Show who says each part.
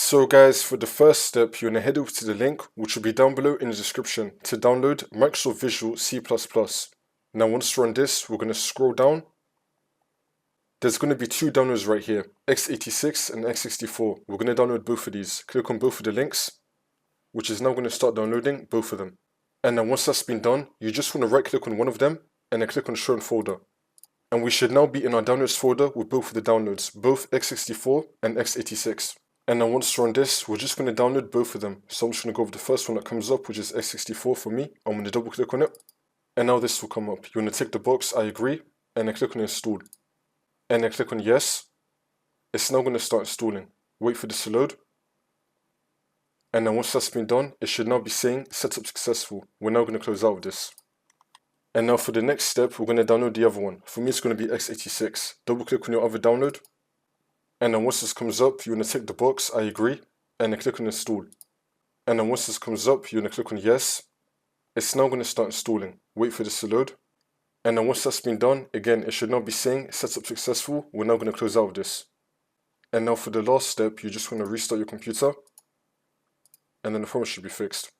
Speaker 1: So guys, for the first step, you're going to head over to the link, which will be down below in the description, to download Microsoft Visual C++. Now once you're on this, we're going to scroll down. There's going to be two downloads right here, x86 and x64. We're going to download both of these. Click on both of the links, which is now going to start downloading both of them. And then once that's been done, you just want to right click on one of them and then click on show in folder. And we should now be in our downloads folder with both of the downloads, both x64 and x86. And then once we're on this, we're just going to download both of them. So I'm just going to go over the first one that comes up, which is x64 for me. I'm going to double click on it. And now this will come up. You want to tick the box, I agree, and then click on install. And then click on yes. It's now going to start installing. Wait for this to load. And then once that's been done, it should now be saying setup successful. We're now going to close out of this. And now for the next step, we're going to download the other one. For me, it's going to be x86. Double click on your other download. And then once this comes up, you want to tick the box, I agree, and then click on install. And then once this comes up, you want to click on yes. It's now going to start installing. Wait for this to load. And then once that's been done, again, it should now be saying setup successful. We're now going to close out of this. And now for the last step, you just want to restart your computer. And then the problem should be fixed.